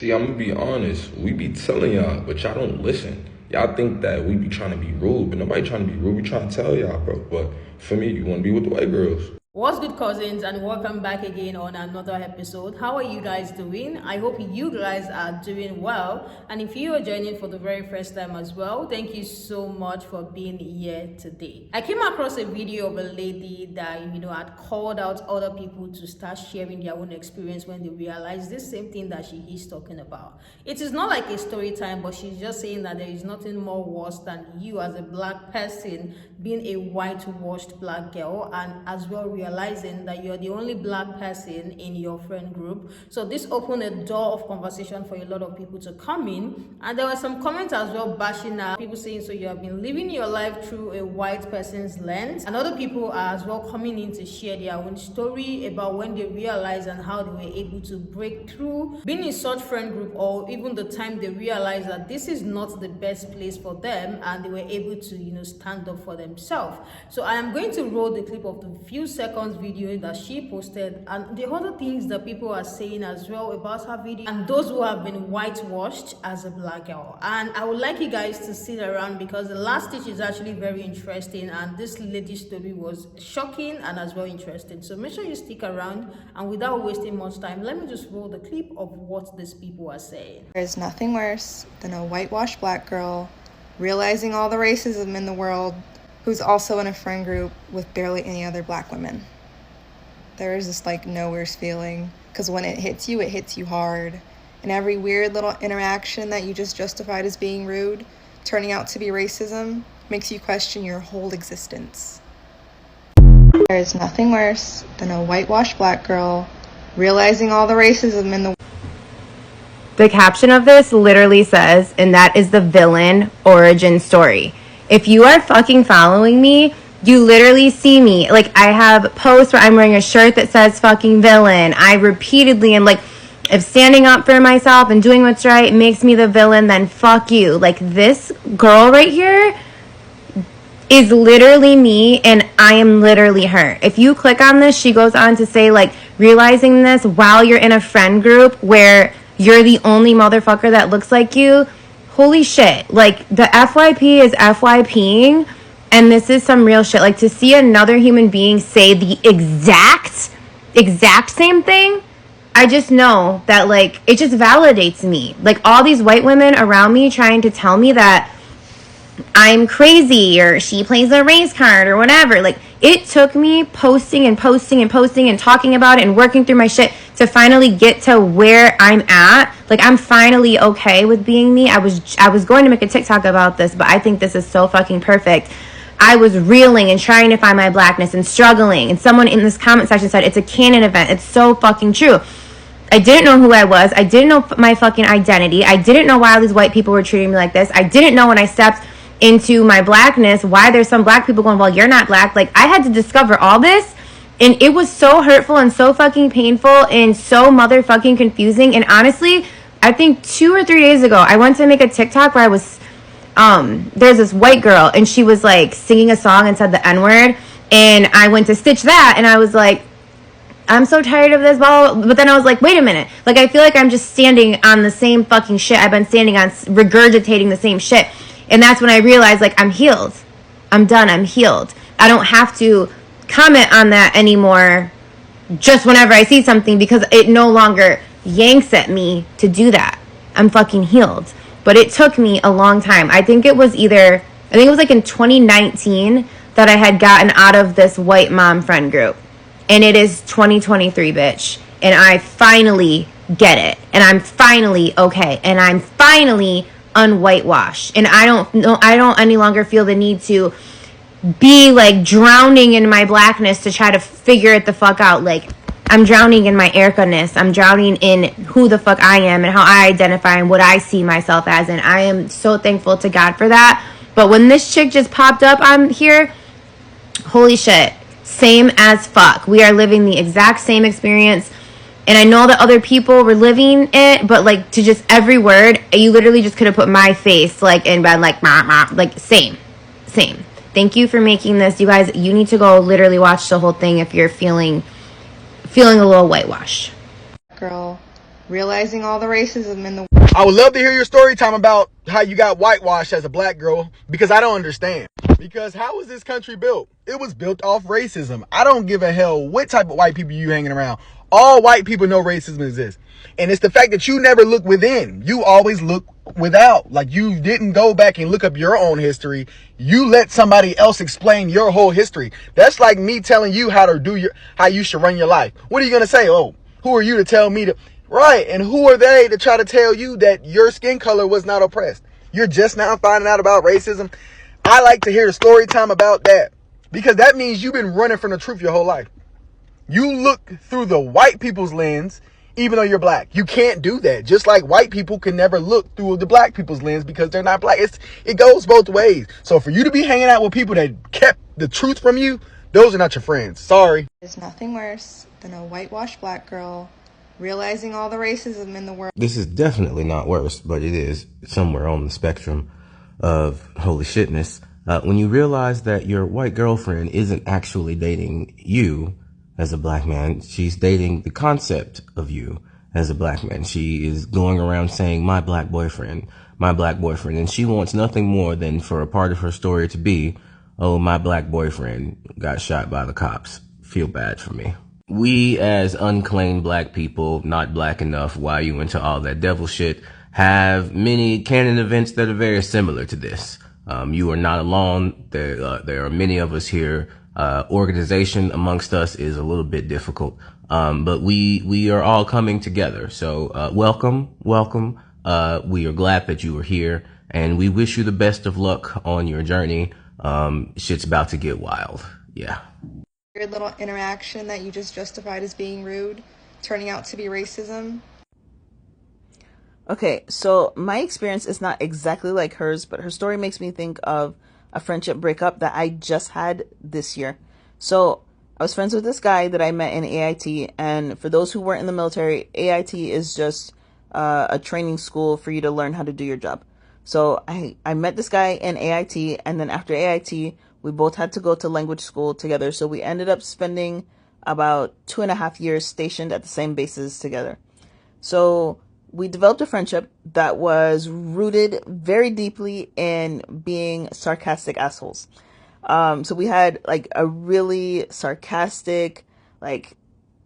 See, I'm gonna be honest. We be telling y'all, but y'all don't listen. Y'all think that we be trying to be rude, but nobody trying to be rude. We trying to tell y'all, bro. But for me, you want to be with the white girls. What's good, cousins, and welcome back again on another episode. How are you guys doing? I hope you guys are doing well, and if you are joining for the very first time as well, thank you so much for being here today. I came across a video of a lady that had called out other people to start sharing their own experience when they realized this same thing that she is talking about. It is not like a story time, but she's just saying that there is nothing more worse than you as a black person being a whitewashed black girl, and as well realizing that you're the only black person in your friend group. So this opened a door of conversation for a lot of people to come in, and there were some comments as well bashing her, people saying, so you have been living your life through a white person's lens, and other people are as well coming in to share their own story about when they realized and how they were able to break through being in such friend group, or even the time they realized that this is not the best place for them, and they were able to stand up for themselves. So I am going to roll the clip of the few seconds video that she posted, and the other things that people are saying as well about her video, and those who have been whitewashed as a black girl. And I would like you guys to sit around, because the last stitch is actually very interesting, and this lady's story was shocking and as well interesting. So make sure you stick around, and without wasting much time, let me just roll the clip of what these people are saying. There's nothing worse than a whitewashed black girl realizing all the racism in the world who's also in a friend group with barely any other black women. There is this no worse feeling, because when it hits you hard. And every weird little interaction that you just justified as being rude, turning out to be racism, makes you question your whole existence. There is nothing worse than a whitewashed black girl realizing all the racism in the The caption of this literally says, and that is the villain origin story. If you are fucking following me, you literally see me. I have posts where I'm wearing a shirt that says fucking villain. I repeatedly am if standing up for myself and doing what's right makes me the villain, then fuck you. This girl right here is literally me, and I am literally her. If you click on this, she goes on to say, realizing this while you're in a friend group where you're the only motherfucker that looks like you. Holy shit. The FYP is FYPing, and this is some real shit. To see another human being say the exact same thing, I just know that, it just validates me. All these white women around me trying to tell me that I'm crazy, or she plays a race card, or whatever. It took me posting and talking about it and working through my shit to finally get to where I'm at. I'm finally okay with being me. I was going to make a TikTok about this, but I think this is so fucking perfect. I was reeling and trying to find my blackness and struggling, and someone in this comment section said it's a canon event. It's so fucking true. I didn't know who I was. I didn't know my fucking identity. I didn't know why all these white people were treating me like this. I didn't know when I stepped into my blackness why there's some black people going, well, you're not black. I had to discover all this, and it was so hurtful and so fucking painful and so motherfucking confusing. And honestly, I think 2 or 3 days ago, I went to make a TikTok where I was there's this white girl, and she was singing a song and said the N-word, and I went to stitch that, and I was I'm so tired of this, blah, blah, blah. But then I was wait a minute, I feel I'm just standing on the same fucking shit I've been standing on, regurgitating the same shit. And that's when I realized, I'm healed. I'm done. I'm healed. I don't have to comment on that anymore just whenever I see something, because it no longer yanks at me to do that. I'm fucking healed. But it took me a long time. I think it was in 2019 that I had gotten out of this white mom friend group. And it is 2023, bitch. And I finally get it. And I'm finally okay. And I'm finally unwhitewashed, and I don't any longer feel the need to be drowning in my blackness to try to figure it the fuck out. I'm drowning in my Erica-ness. I'm drowning in who the fuck I am and how I identify and what I see myself as, and I am so thankful to God for that. But when this chick just popped up on here, holy shit, same as fuck. We are living the exact same experience. And I know that other people were living it, but to just every word, you literally just could have put my face and been same. Thank you for making this. You guys, you need to go literally watch the whole thing if you're feeling a little whitewashed. girl realizing all the racism in the I would love to hear your story time about how you got whitewashed as a black girl, because I don't understand. Because how was this country built? It was built off racism. I don't give a hell what type of white people you hanging around. All white people know racism exists. And it's the fact that you never look within. You always look without. Like, you didn't go back and look up your own history. You let somebody else explain your whole history. That's like me telling you how you should run your life. What are you going to say? Oh, who are you to tell me to... Right, and who are they to try to tell you that your skin color was not oppressed? You're just now finding out about racism. I like to hear the story time about that, because that means you've been running from the truth your whole life. You look through the white people's lens, even though you're black. You can't do that. Just like white people can never look through the black people's lens because they're not black. It goes both ways. So for you to be hanging out with people that kept the truth from you, those are not your friends. Sorry. There's nothing worse than a whitewashed black girl realizing all the racism in the world. This is definitely not worse, but it is somewhere on the spectrum of holy shitness. When you realize that your white girlfriend isn't actually dating you as a black man, she's dating the concept of you as a black man. She is going around saying, my black boyfriend, and she wants nothing more than for a part of her story to be, oh, my black boyfriend got shot by the cops. Feel bad for me. We, as unclaimed black people, not black enough, why you into all that devil shit, have many canon events that are very similar to this. You are not alone. There are many of us here. Organization amongst us is a little bit difficult. But we are all coming together. So, welcome. We are glad that you are here, and we wish you the best of luck on your journey. Shit's about to get wild. Yeah. Weird little interaction that you just justified as being rude, turning out to be racism. Okay, so my experience is not exactly like hers, but her story makes me think of a friendship breakup that I just had this year. So I was friends with this guy that I met in AIT, and for those who weren't in the military, AIT is just a training school for you to learn how to do your job. So I met this guy in AIT, and then after AIT, we both had to go to language school together. So we ended up spending about 2.5 years stationed at the same bases together. So we developed a friendship that was rooted very deeply in being sarcastic assholes. So we had like a really sarcastic, like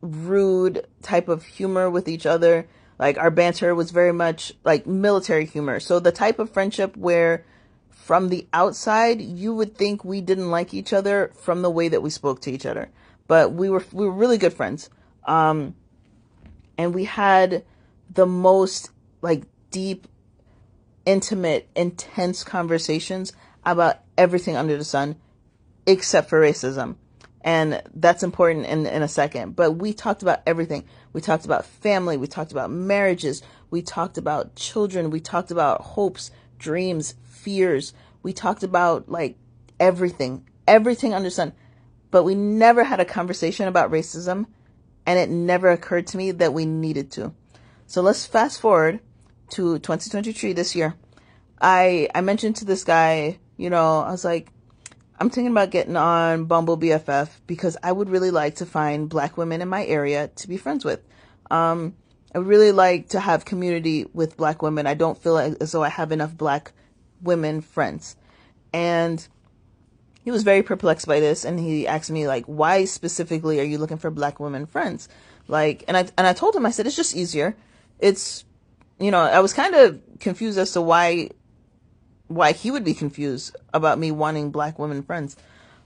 rude type of humor with each other. Like our banter was very much like military humor. So the type of friendship where from the outside, you would think we didn't like each other from the way that we spoke to each other. But we were really good friends. And we had the most like deep, intimate, intense conversations about everything under the sun, except for racism. And that's important in a second. But we talked about everything. We talked about family. We talked about marriages. We talked about children. We talked about hopes, dreams, fears. We talked about like everything under the sun. But we never had a conversation about racism. And it never occurred to me that we needed to. So let's fast forward to 2023 this year. I mentioned to this guy, I was like, I'm thinking about getting on Bumble BFF because I would really like to find black women in my area to be friends with. I would really like to have community with black women. I don't feel as though I have enough black women friends. And he was very perplexed by this, and he asked me, like, why specifically are you looking for black women friends? Like, and I told him, I said, it's just easier. It's, I was kind of confused as to why he would be confused about me wanting black women friends.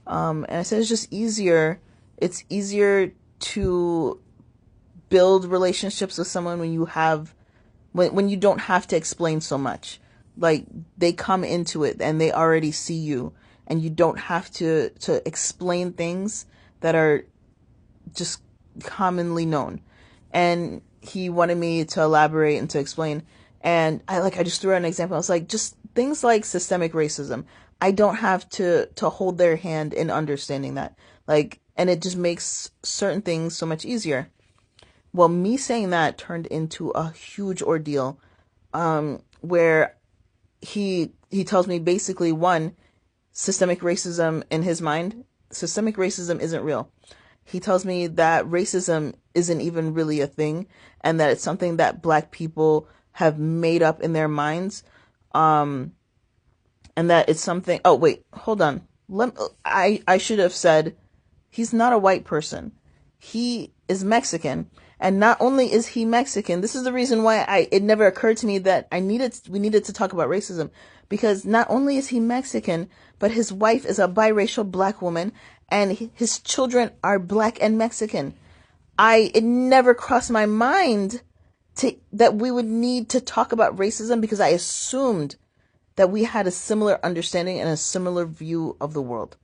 And I said, it's just easier. It's easier to build relationships with someone when you don't have to explain so much. Like, they come into it and they already see you, and you don't have to explain things that are just commonly known. And he wanted me to elaborate and to explain. And I just threw out an example. I was like, just things like systemic racism. I don't have to hold their hand in understanding that. Like, and it just makes certain things so much easier. Well, me saying that turned into a huge ordeal, where he tells me basically, one, systemic racism in his mind, systemic racism isn't real. He tells me that racism isn't even really a thing, and that it's something that Black people have made up in their minds, and that it's something. Oh wait, hold on. I should have said he's not a white person. He is Mexican. And not only is he Mexican, this is the reason why it never occurred to me that we needed to talk about racism, because not only is he Mexican, but his wife is a biracial Black woman and his children are Black and Mexican. It never crossed my mind that we would need to talk about racism, because I assumed that we had a similar understanding and a similar view of the world.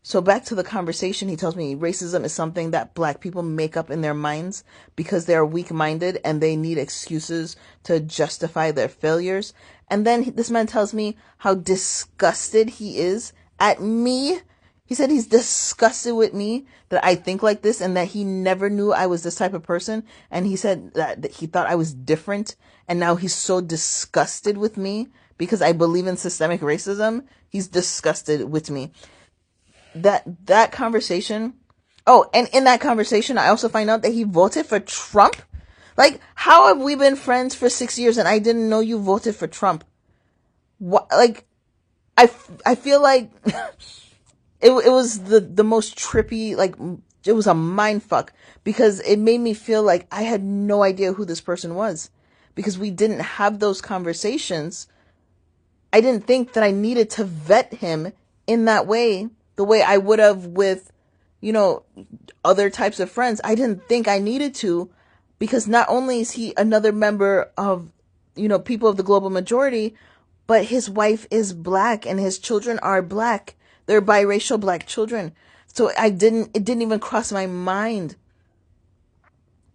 So back to the conversation, he tells me racism is something that Black people make up in their minds because they're weak-minded and they need excuses to justify their failures. And then this man tells me how disgusted he is at me. He said he's disgusted with me that I think like this and that he never knew I was this type of person. And he said that he thought I was different. And now he's so disgusted with me because I believe in systemic racism. He's disgusted with me. That conversation. Oh, and in that conversation, I also find out that he voted for Trump. Like, how have we been friends for 6 years and I didn't know you voted for Trump? What? Like, I feel like it was the most trippy, like, it was a mind fuck, because it made me feel like I had no idea who this person was, because we didn't have those conversations. I didn't think that I needed to vet him in that way, the way I would have with, other types of friends. I didn't think I needed to, because not only is he another member of, people of the global majority, but his wife is Black and his children are Black. They're biracial Black children. So it didn't even cross my mind.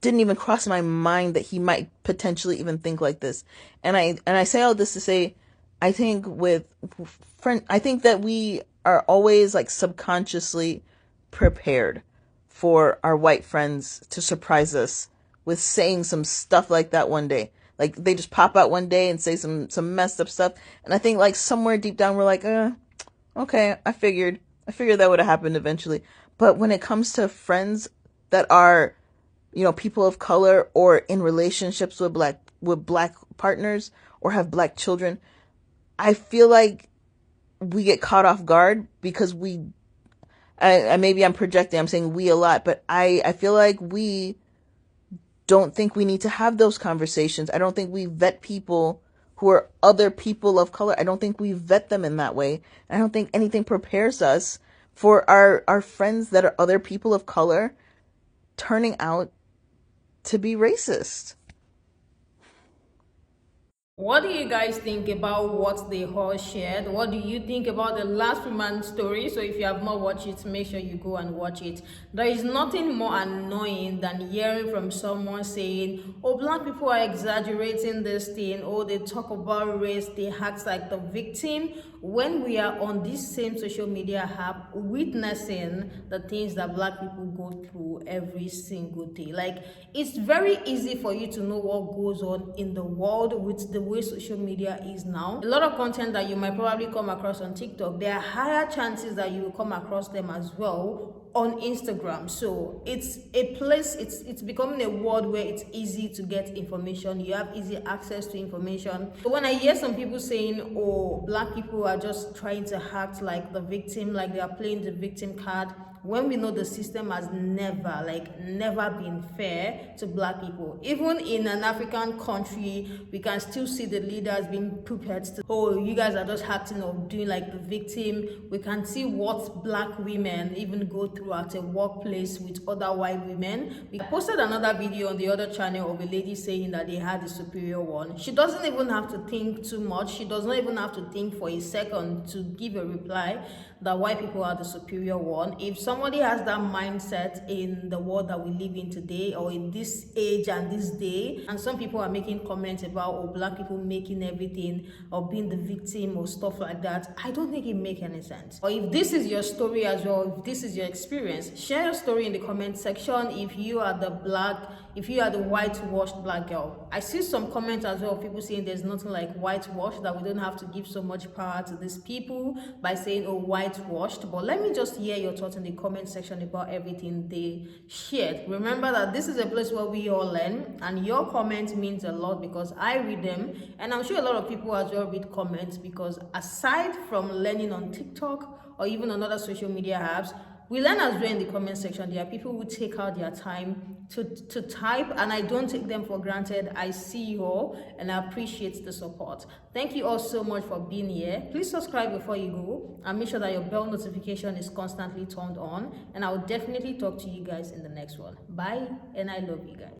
Didn't even cross my mind that he might potentially even think like this. And I say all this to say, I think that we are always like subconsciously prepared for our white friends to surprise us with saying some stuff like that one day. Like, they just pop out one day and say some messed up stuff. And I think like somewhere deep down we're like, okay, I figured that would have happened eventually. But when it comes to friends that are, people of color or in relationships with black partners or have Black children, I feel like we get caught off guard because maybe I'm projecting, I'm saying we a lot, but I feel like we don't think we need to have those conversations. I don't think we vet people who are other people of color. I don't think we vet them in that way. I don't think anything prepares us for our friends that are other people of color turning out to be racist. What do you guys think about what they all shared? What do you think about the last woman story? So if you have not watched it, make sure you go and watch it. There is nothing more annoying than hearing from someone saying, oh, Black people are exaggerating this thing, or they talk about race, they act like the victim, when we are on this same social media app witnessing the things that Black people go through every single day. Like, it's very easy for you to know what goes on in the world with the way social media is now. A lot of content that you might probably come across on TikTok, there are higher chances that you will come across them as well on Instagram. So it's a place, it's becoming a world where it's easy to get information. You have easy access to information. So when I hear some people saying, oh, Black people are just trying to act like the victim, like they are playing the victim card, when we know the system has never been fair to Black people. Even in an African country, we can still see the leaders being prepared to, oh, you guys are just acting or doing like the victim. We can see what Black women even go through at a workplace with other white women. We posted another video on the other channel of a lady saying that they had a superior one. She doesn't even have to think too much. She does not even have to think for a second to give a reply that white people are the superior one. If somebody has that mindset in the world that we live in today, or in this age and this day, and some people are making comments about, oh, Black people making everything or being the victim or stuff like that, I don't think it makes any sense. Or if this is your story as well, if this is your experience, share your story in the comment section. If you are the Black, if you are the whitewashed black girl. I see some comments as well, people saying there's nothing like whitewash, that we don't have to give so much power to these people by saying, oh, whitewashed. But let me just hear your thoughts in the comment section about everything they shared. Remember that this is a place where we all learn, and your comment means a lot because I read them, and I'm sure a lot of people as well read comments, because aside from learning on TikTok or even on other social media apps, we learn as well in the comment section. There are people who take out their time to type, and I don't take them for granted. I see you all and I appreciate the support. Thank you all so much for being here. Please subscribe before you go and make sure that your bell notification is constantly turned on, and I will definitely talk to you guys in the next one. Bye, and I love you guys.